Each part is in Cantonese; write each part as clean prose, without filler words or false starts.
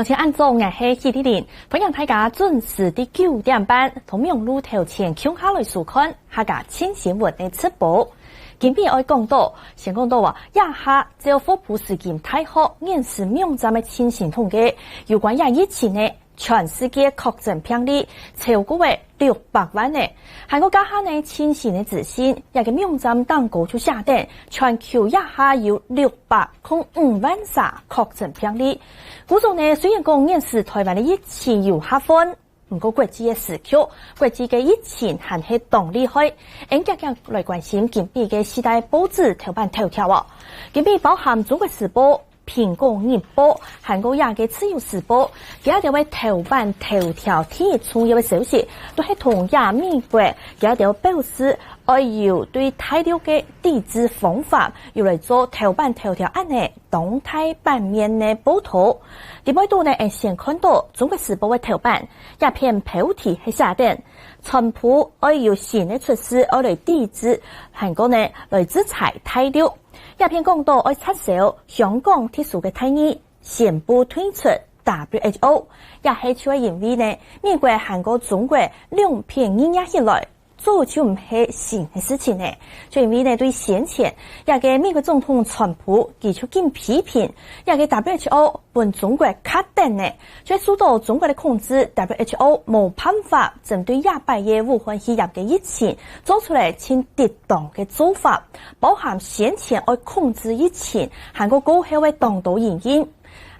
向前按钟日系记点，欢迎大家准时的9点半，同样路头前抢下来收看客家新新闻的直播。今边爱讲到，先讲到亚下只有福普事件太好，现时网站的清醒统计，有关疫情呢，全世界确诊病例超过为600万呢。韩国家下呢清醒的自信，一个网站当高出下定，全球亚下有605万啥确诊病例。古种呢虽然讲现时台湾的疫情有下分。不过国际的时刻，国际的疫情还是动厉害。应家来关心今边的四大报纸头版头条哦。今边包含《中国时报》、《苹果日报》、韩国的《自由时报》，其他位头版头条提出一个消息，都是同亚美国其他表示，要对大陆的抵制方法，要来做头版头条案的动态版面的报道。第二度呢，先看到《中国时报》的头版，一篇标题是下定，川普要新的措施来抵制韩国呢来制裁大陆。一篇讲到要撤销香港特殊的待遇，宣布退出 WHO， 也是就因为呢，美国、韩国、中国两片碾压起来。做就唔係新嘅事情呢，就因為呢對先前一個美國總統川普提出緊批評，一個 WHO 本中國卡定呢，就受到中國的控制 ，WHO 冇辦法針對亞百嘅武漢肺炎嘅疫情做出嚟清跌檔嘅做法，包含先前要控制疫情，韓國高後嘅當道原因。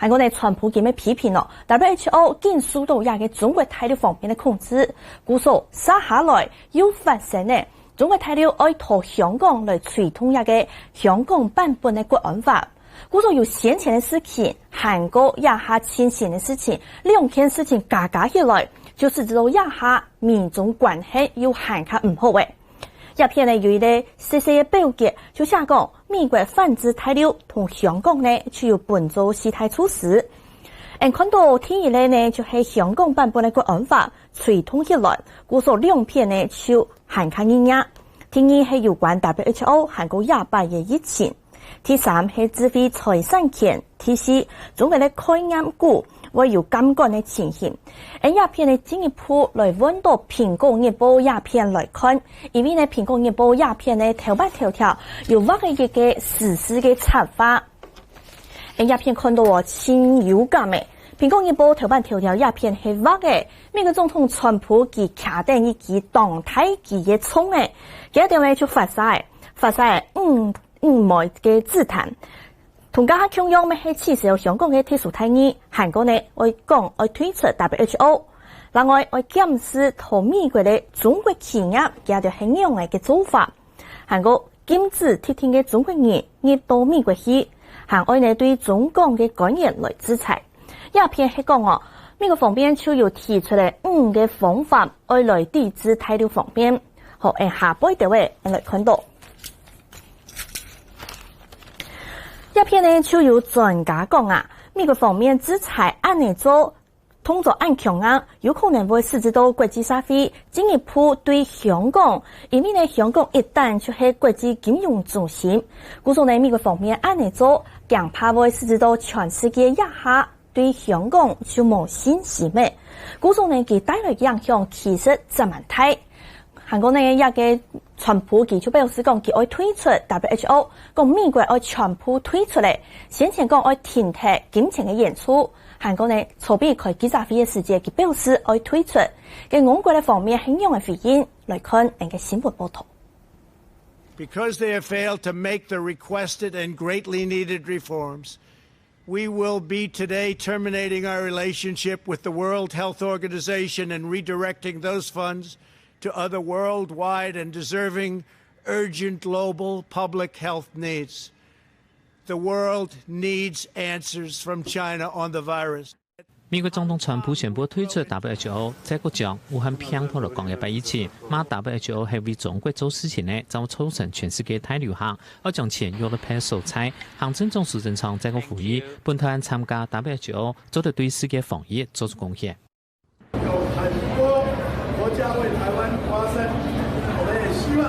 韓國呢，川普咁樣批評咯 ，WHO 竟受到亞嘅中國大陸方面的控制，故所殺下來又發生呢，中國大陸愛拖香港來推動亞嘅香港版本的國安法，故所有先前的事情，韓國亞下前線的事情，兩件事情加起來，就是知道亞下民眾關係有韓卡唔好嘅。一篇呢有一個細細嘅標記，就寫講美國反制大陸同香港呢，就有本做事態措施。看到第一類呢，就係香港版本的國安法推動起來，故所兩篇呢就韓卡碾壓。第二係有關 WHO 韓國亞百嘅疫情。第三係指揮財產權。第四，中國的開眼股會有監管的情形。亞片呢進一步來揾到蘋果日報亞片來看，因為呢蘋果日報亞片呢頭版頭條有畫一個實施的策劃。亞片看到親有感嘅，蘋果日報頭版頭條亞片係畫嘅，美國總統川普佢卡定一支動態佢嘅衝嘅，佢一定會就發晒五枚嘅字壇。同家強用咩係至少香港嘅特殊待遇，韓國呢會講會退出 WHO， 另外會檢視同美國嘅中國企業加條很用嘅做法，韓國禁止特定嘅中國人入到美國去，韓國呢對中港嘅官員來制裁。一篇係講美國方面就要提出嚟5個方法來抵制大陸方面。好，下半條位來看到。一篇呢就有專家講美國方面制裁按呢做通作按強有可能會涉及到國際社會進一步對香港，因為呢香港一旦就係國際金融中心，故所呢美國方面按呢做，更怕會涉及到全世界一下對香港就冇信心嘅，故所呢佢帶來嘅影響其實真蠻大。韓國呢一個川普佢就表示講佢要退出 WHO， 講美國要全部退出嚟，先前講要停停金錢嘅演出。韓國呢籌備開記者會嘅時間，佢表示要退出。嘅俄國嘅方面很用嘅回應來看一個新聞報道。Because they have failed to make the requested and greatly needed reforms, we will be today terminating our relationship with the World Health Organization and redirecting those funds to other worldwide and deserving urgent global public health needs. The world needs answers from China on the virus. 美國總統川普宣布退出 WHO， 這個將武漢病毒嚟講嘅疫情，罵 WHO 係為中國做事情呢，就造成全世界大流行，而將錢用嚟派蔬菜。行政長蘇貞昌這個呼籲，本台參加 WHO， 做得對世界防疫做出貢獻。有很多國家為台灣發聲，我們也希望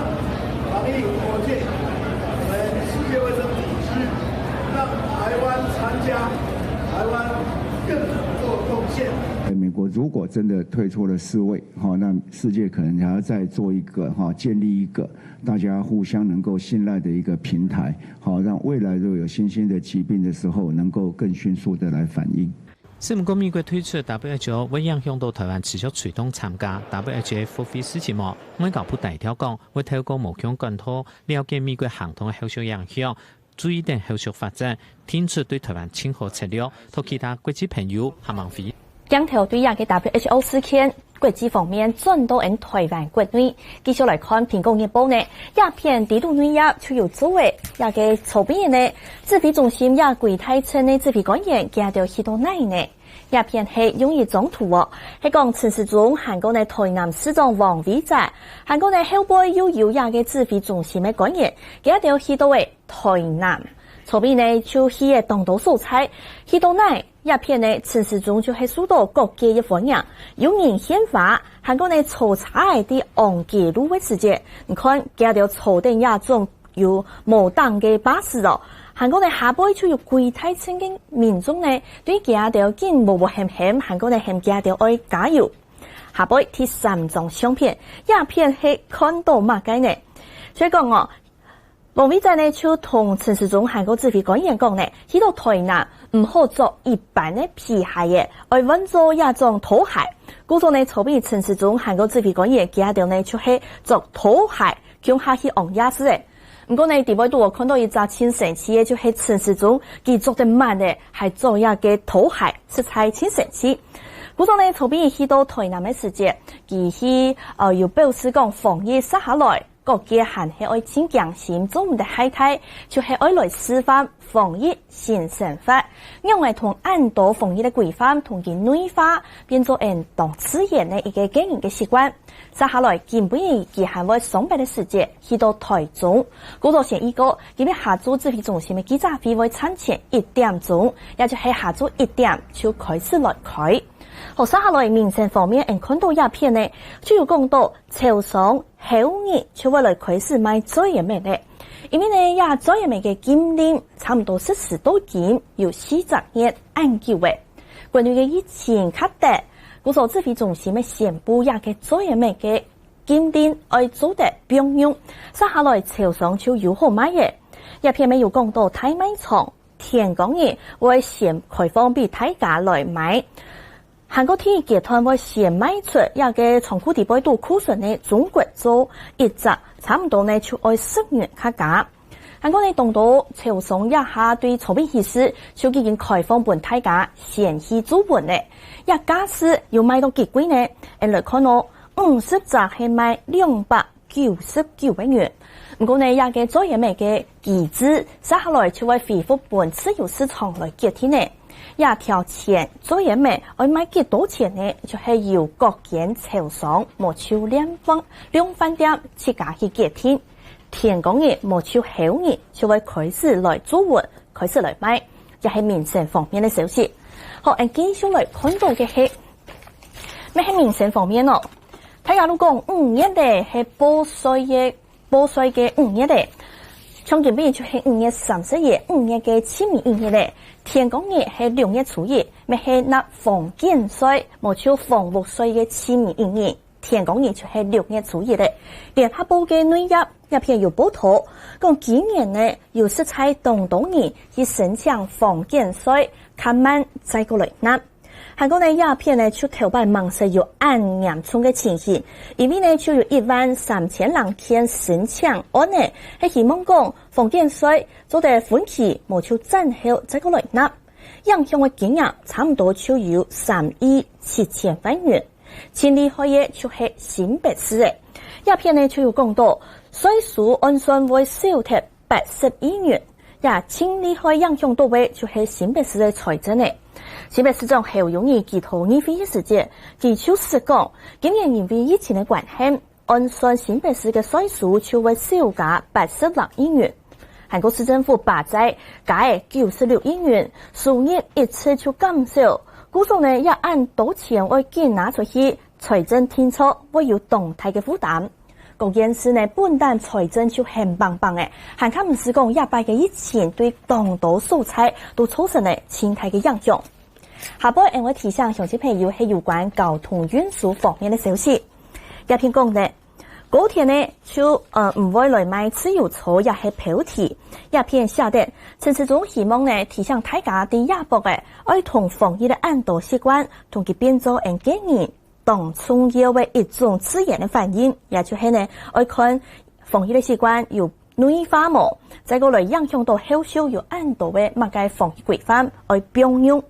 防疫無國界，我們世界衛生組織讓台灣參加，台灣更能做贡献。美国如果真的退出了世卫，那世界可能还要再做一个建立一个大家互相能够信赖的一个平台，让未来如果有新兴的疾病的时候，能够更迅速的来反应。新闻讲美国推出 WHO 会影响到台湾持续推动参加 WHO 复会事情末，外交部代表讲会透过无腔检讨，了解美国行动的后续影响，注意等后续发展，提出对台湾亲和策略，同其他国际朋友合盟会。鏡頭對亞嘅 WHO 事件，國際方面轉到喺台灣國內。繼續來看《蘋果日報》呢，鴉片地度內亞就有作為亞嘅籌備呢，指揮中心亞櫃台稱呢指揮官員見到許多奶呢，鴉片係用於中途喎，係講陳時中韓國呢台南市長王偉在，韓國呢後輩又有亞嘅指揮中心嘅官員見到許多嘅台南。籌備呢就係嘅當道素材，許多奶。鴉片呢，陳時中就係受到各界嘅歡迎，有人獻花，韓國呢粗彩的昂記路嘅事件，你看見到草定亞種有無黨嘅巴士咯，韓國呢下輩就有櫃台稱嘅民眾呢，對見到見無險險，韓國呢係見到愛加油。下輩第3張相片，鴉片係看到乜嘅呢？所以講王偉在呢就同陳時中韓國指揮官員講呢，去到台南唔好做一般的皮鞋嘅，而揾做一種拖鞋。故作呢籌備陳時中韓國指揮官員見到呢就係做拖鞋，向下去昂亞斯嘅。唔過呢，第二度我看到一隻親神奇嘅，就係陳時中佢做得慢嘅，係做一個拖鞋，色彩親神奇。故作呢籌備去到台南嘅時節，佢去又表示講防疫殺下來。各界還係愛請強心做唔得海態，就係愛來示範防疫新生活，因為同按多防疫的規範同佢內化，變做人當自然的一個經營嘅習慣。接下來基本佢還會上班的時節去到台中，工作前一個，佢哋下晝指揮中心嘅記者會會產前1點鐘，也就係下晝1點就開始來開。好，接下來民生方面，看到鴉片呢，就有講到超商後日就會來開始賣作業物嘅，因為呢，也作業物嘅禁令差唔多10多件，有40年按久嘅。關於嘅疫情確定，故所指揮中心嘅宣布也嘅作業物嘅禁令愛做得並用，接下來超商就有好賣嘅。鴉片咪有講到大賣場、天光日會先開放俾大家來買。韓國天集團會先賣出一個倉庫地位度庫存的中國做一隻差唔多呢就愛10元價價。韓國呢當到超商一下對籌備意思就已經開放本大家先去做本呢，一家是要賣到幾貴呢？來看到50隻係賣299元。唔過呢，一個作業物嘅機制，接下來就會恢復本自由市場來決定呢。一條錢作業物要賣幾多錢呢？就係由各間超商無超量販店自家去決定。天光日無超後日就會開始來做運，開始來賣，就係民生方面的消息。好，繼續來看到嘅係咩係民生方面咯？睇下都講5月嘅係報稅嘅5月嘅。從前邊就係5月30日、5月嘅清明1日咧，天光日係6月初1，咪係納房建稅，冇超房屋稅嘅清明1日，天光日就係6月初1咧。聯合報嘅內頁一篇有報道，講今年呢有色彩東東年去申請房建稅，較慢再過來納。韓國呢鴉片呢就頭擺忙是有按嚴重嘅情形，因為呢就有13000人填申請案呢，係希望講房建稅做得分期無超戰後再過來納，影響嘅金額差唔多就有3億7千萬元。最厲害嘅就係新北市嘅鴉片呢就有講到稅收按算會少達80億元，也最厲害影響到嘅就係新北市嘅財政嘅。新北市長侯友宜記頭議會嘅時節，佢就是講，今年因為疫情嘅關係，按算新北市嘅稅收就會少加86億元。韓國市政府把債改96億元，數年一次就減少，故所呢要按多錢會見拿出去，財政聽錯會有動態嘅負擔。嗰件事呢，本單財政就很棒棒嘅，韓國唔是講100嘅疫情對當道素材都造成了前台嘅影響。下波我提醒乡亲朋友係有關交通運輸方面的消息。一篇講呢，高鐵呢就唔會來賣自由車，也係標題。一篇寫得陳時中希望呢提醒大家啲亞博嘅愛同防疫的安度習慣，同佢變做人經驗當重要嘅一種自然的反應，也就係呢愛看防疫的習慣有內化冇，再過來影響到後續有安度嘅乜嘅防疫規範愛並用。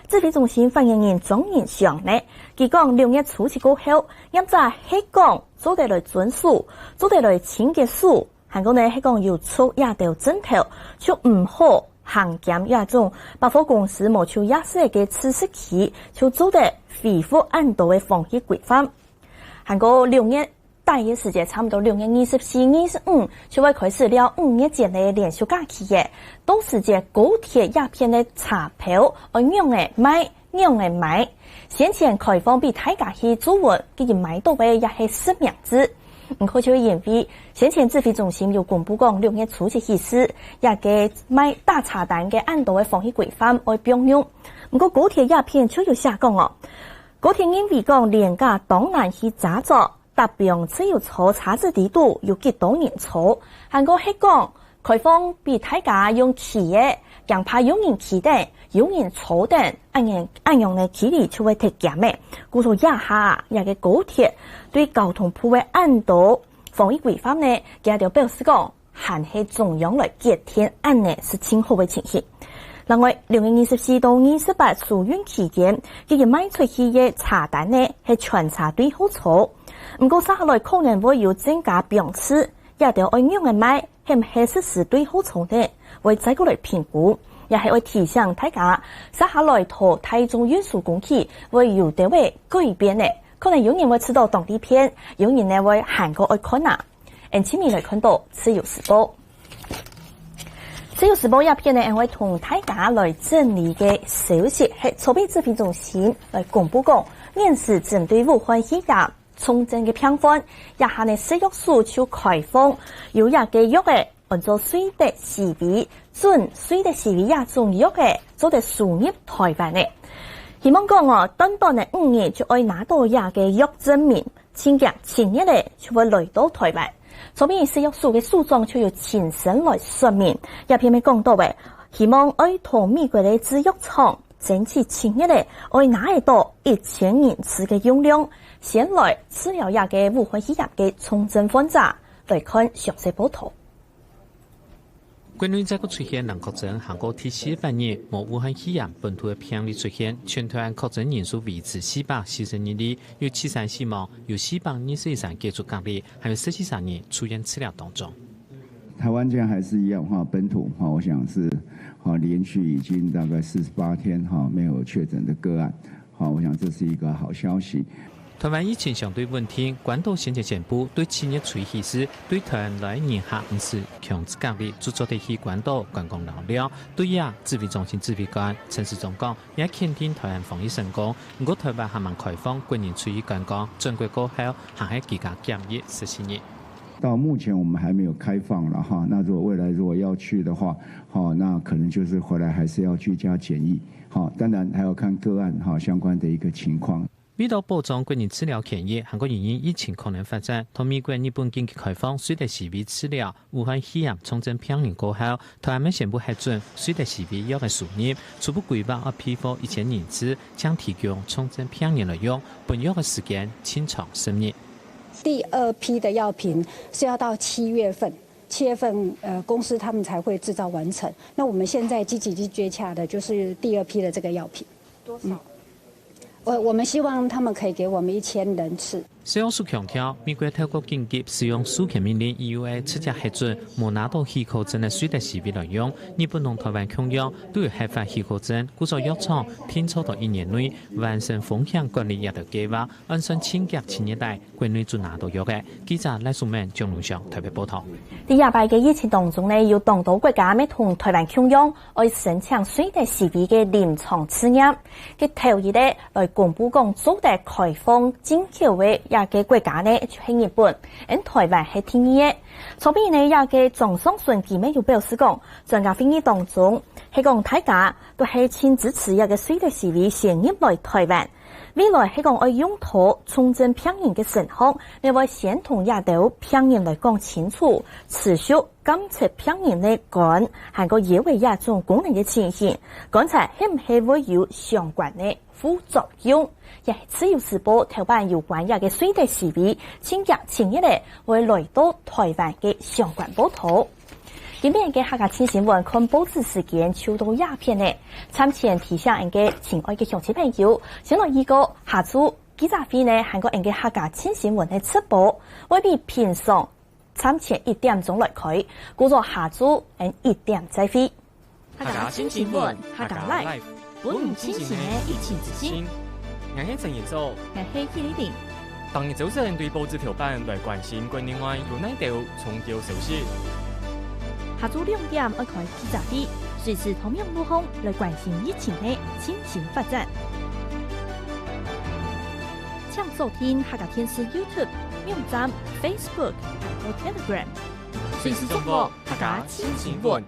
指揮中心發言人莊仁祥呢，佢講6月初期過後，現在係講做得來遵守，做得來清潔數，韓國呢係講要出亞條針頭，就唔好行檢亞種百貨公司冇出亞色嘅測試期，就做得恢復按度嘅防疫規範。韓國6月大嘅時間差唔多6月24、25就會開始了5月節嘅連續假期嘅，到時節高鐵鴉片嘅查票，而用嘅買，用嘅買。先前開放俾大家去租運，佢哋買到嘅也係實名制。唔過就因為先前指揮中心有公布講6月初期起始，也嘅買大茶單嘅按度嘅防疫規範而並用。唔過高鐵鴉片就有下講哦，高鐵因為講廉價當然去揸咗。特別只要坐查字地度有幾多人坐，韓國係講開放俾大家用企業，更怕有人期待有人坐等，按樣嘅距離就會提減嘅。故說一下也嘅高鐵對交通部嘅安度防疫規範呢，佢就表示講還係中央來決定按呢是今後嘅情形。另外6月24到28暑運期間，佢哋賣出去嘅茶單呢係全茶對好坐。唔過接下來可能會有增加標示，也條按樣嘅買係唔係實時對好重呢？會再過來評估，也係會提醒大家，接下來同台中運輸工期會有啲會改變呢。可能有人會吃到當地片，有人呢會韓國愛看啊。前面來看到自由時報，自由時報一篇呢，我會同大家來整理嘅消息係籌備指揮中心來公布講，現時針對武漢肺炎重症嘅片方，一下呢食藥署就開放，有一個藥嘅按照水的時微，準水的時微也種藥嘅做得輸入台灣嘅。希望講短短嘅5年就可以拿到一個藥證明，前日呢就會來到台灣。所以食藥署嘅訴狀就要親身來說明，一篇咪講到嘅，希望可以同美國嘅製藥廠爭取前日呢可以拿得到1000人次嘅用量。先來治療一個武漢肺炎嘅重症患者，來看詳細報道。國內這個出現能確診韓國第400日無武漢肺炎本土嘅病例出現，全台灣確診人數維持442例，有7人死亡，有421人繼續隔離，還有43人出院治療當中。台灣這樣還是一樣哈，本土哈，我想是哈連續已經大概48天哈沒有確診的個案，哈，我想這是一個好消息。台灣疫情相對穩定，關島先前宣布對7月初起時對台灣來年下唔是強制隔離，就做得去關島觀光留了。對呀，指揮中心指揮官陳時中講，也肯定台灣防疫成功。如果台灣還蠻開放，國人出去觀光，全國過後還係居家檢疫14日。到目前我們還沒有開放了哈，那如果未來如果要去的話，好，那可能就是回來還是要居家檢疫。好，當然還要看個案哈相關的一個情況。為了保障國人治療權益，韓國原因疫情可能發展，同美國、日本經濟開放，隨着時微治療武漢肺炎重症病人過後，台灣宣布核准隨着時微藥嘅輸入，初步規劃批發1000人次，將提供重症病人來用，本藥嘅時間清長10日。第2批的藥品是要到7月份公司他們才會製造完成。那我們現在積極接洽的就是第2批的這個藥品。多少？我們希望他們可以給我們1000人次。食藥署強調，美國透過緊急使用授權命令 EUA 直接核准冇拿到許可證的水的時微來用，日本同台灣同樣都有核發許可證，故作藥廠拼湊到1年內完成風險管理一條計劃，按算清潔7日內國內就拿到藥嘅。記者賴素明將錄上特別報道。第28嘅疫情當中呢，有當到國家咩同台灣同樣愛申請水的時微嘅臨床試驗嘅頭一日來公布講做得開放進口嘅也嘅國家呢就係日本，而台灣係第二嘅。左邊呢也嘅總統選舉呢又表示講，專家會議當中係講大家都係親支持一個水力示威先入來台灣。未來係講要用途重振平壤嘅成項，你會先同亞洲平壤來講清楚，持續監測平壤嘅管係個野外亞種功能嘅情形，剛才係唔係會有相關嘅副作用？也係自由時報頭版有關嘅水力示威，前日咧會來到台灣嘅相關報道。今日嘅客家新新聞看報紙時間超到鴉片呢，參前提醒人嘅親愛嘅鄉親朋友，先來一個下晝記者會呢，韓國人嘅客家新新聞嘅直播，會比平常參前1點鐘來開，故作下晝1點再會。客家新新聞，客家 live， 本唔清醒嘅疫情之心，我係陳業做，我係紀禮玲。當日早晨對報紙頭版來關心國內外有哪條重要消息。下晝2點要開記者會，隨時同樣路況來關心疫情的進行發展。請收聽客家電視 YouTube、網站、Facebook 和 Telegram，隨時掌握客家新新聞。